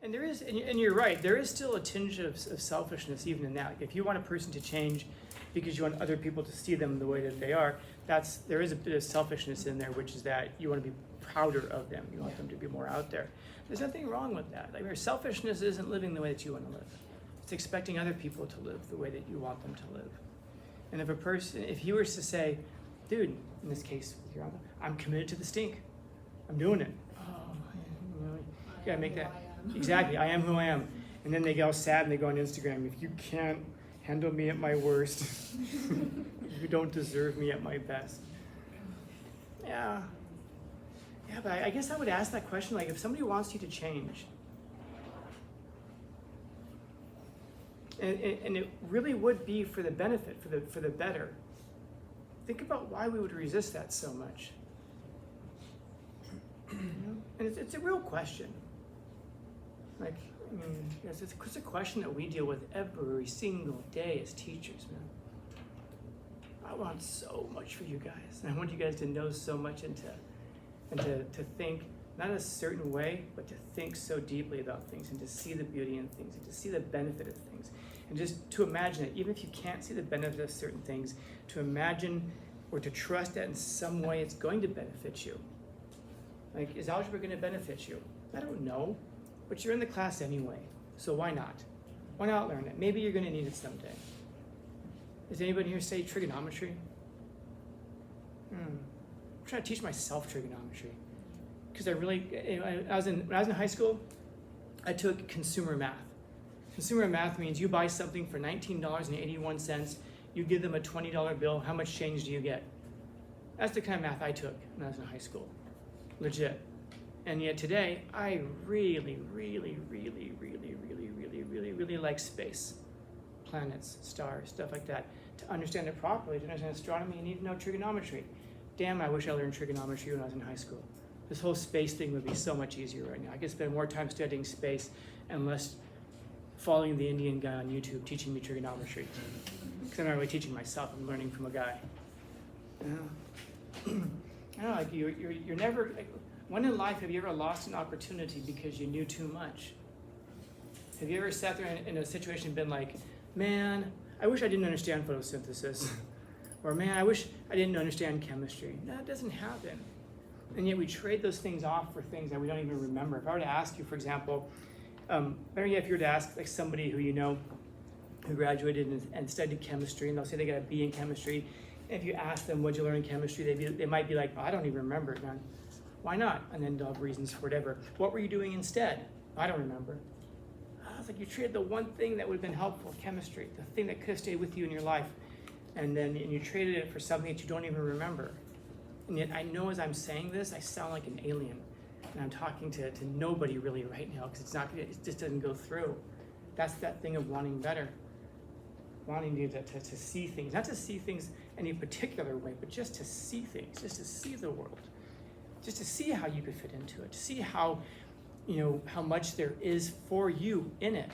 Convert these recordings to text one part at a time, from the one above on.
And there is, and you're right, there is still a tinge of selfishness even in that. Like if you want a person to change because you want other people to see them the way that they are, there is a bit of selfishness in there, which is that you want to be prouder of them. You want them to be more out there. There's nothing wrong with that. Like, selfishness isn't living the way that you want to live. It's expecting other people to live the way that you want them to live. And if he was to say, dude, in this case with your uncle, I'm committed to the stink. I'm doing it. Oh, you gotta make that. Exactly, I am who I am. And then they get all sad and they go on Instagram. If you can't handle me at my worst, you don't deserve me at my best. Yeah, but I guess I would ask that question, like if somebody wants you to change, and it really would be for the benefit, for the better, think about why we would resist that so much. And it's a real question. Like, I mean, it's a question that we deal with every single day as teachers, man. I want so much for you guys. And I want you guys to know so much and to think, not a certain way, but to think so deeply about things and to see the beauty in things and to see the benefit of things. And just to imagine it, even if you can't see the benefit of certain things, to imagine or to trust that in some way it's going to benefit you. Like, is algebra going to benefit you? I don't know. But you're in the class anyway, so why not? Why not learn it? Maybe you're going to need it someday. Does anybody here say trigonometry? I'm trying to teach myself trigonometry because when I was in high school, I took consumer math. Consumer math means you buy something for $19.81, you give them a $20 bill, how much change do you get? That's the kind of math I took when I was in high school, legit. And yet today, I really, really, really, really, really, really, really, really like space, planets, stars, stuff like that. To understand it properly, to understand astronomy, you need to know trigonometry. Damn, I wish I learned trigonometry when I was in high school. This whole space thing would be so much easier right now. I could spend more time studying space and less following the Indian guy on YouTube teaching me trigonometry. Because I'm not really teaching myself, I'm learning from a guy. I don't know, like you're never, like, when in life have you ever lost an opportunity because you knew too much? Have you ever sat there in a situation and been like, man, I wish I didn't understand photosynthesis. Or man, I wish I didn't understand chemistry. No, it doesn't happen. And yet we trade those things off for things that we don't even remember. If I were to ask you, for example, better yet, if you were to ask like somebody who you know who graduated and studied chemistry, and they'll say they got a B in chemistry, and if you ask them, what'd you learn in chemistry, they might be like, oh, I don't even remember it, man. Why not? And then they'll have reasons for whatever. What were you doing instead? I don't remember. I was like, you traded the one thing that would have been helpful, chemistry, the thing that could have stayed with you in your life, and you traded it for something that you don't even remember. And yet I know as I'm saying this, I sound like an alien, and I'm talking to nobody really right now because it just doesn't go through. That's that thing of wanting better, wanting to see things, not to see things any particular way, but just to see things, just to see the world. Just to see how you could fit into it, to see how much there is for you in it.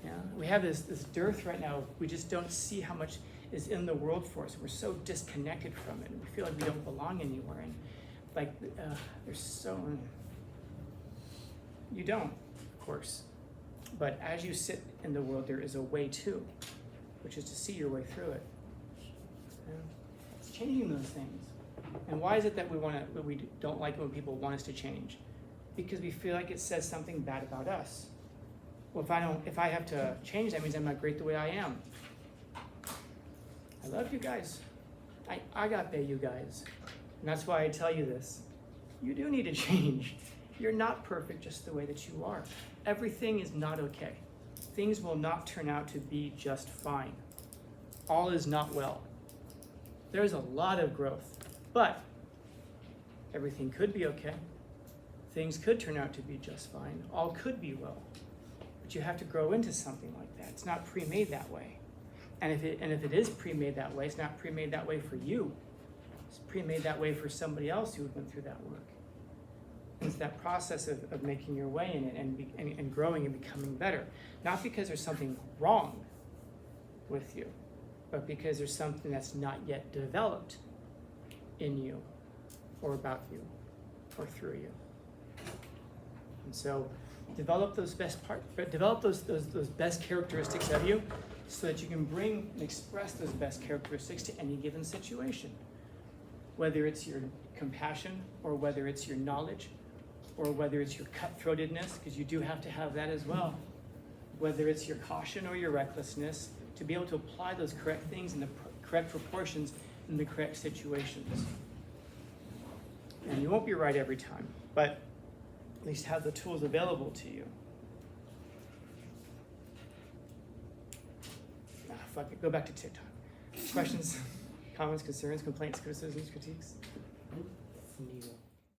Yeah, we have this dearth right now. We just don't see how much is in the world for us. We're so disconnected from it. We feel like we don't belong anywhere. And like, there's so you don't, of course. But as you sit in the world, there is a way too, which is to see your way through it. Yeah. It's changing those things. And why is it that we don't like it when people want us to change? Because we feel like it says something bad about us. Well, if I have to change, that means I'm not great the way I am. I love you guys. I got you guys. And that's why I tell you this. You do need to change. You're not perfect just the way that you are. Everything is not okay. Things will not turn out to be just fine. All is not well. There's a lot of growth. But everything could be okay. Things could turn out to be just fine. All could be well. But you have to grow into something like that. It's not pre-made that way. And if it is pre-made that way, it's not pre-made that way for you. It's pre-made that way for somebody else who went through that work. It's that process of making your way in it and growing and becoming better. Not because there's something wrong with you, but because there's something that's not yet developed in you or about you or through you. And so Develop those develop those best characteristics of you, so that you can bring and express those best characteristics to any given situation. Whether it's your compassion, or whether it's your knowledge, or whether it's your cutthroatedness, because you do have to have that as well. Whether it's your caution or your recklessness, to be able to apply those correct things in the correct proportions in the correct situations. And you won't be right every time, but at least have the tools available to you. Fuck it, go back to TikTok. Questions, comments, concerns, complaints, criticisms, critiques? Neither.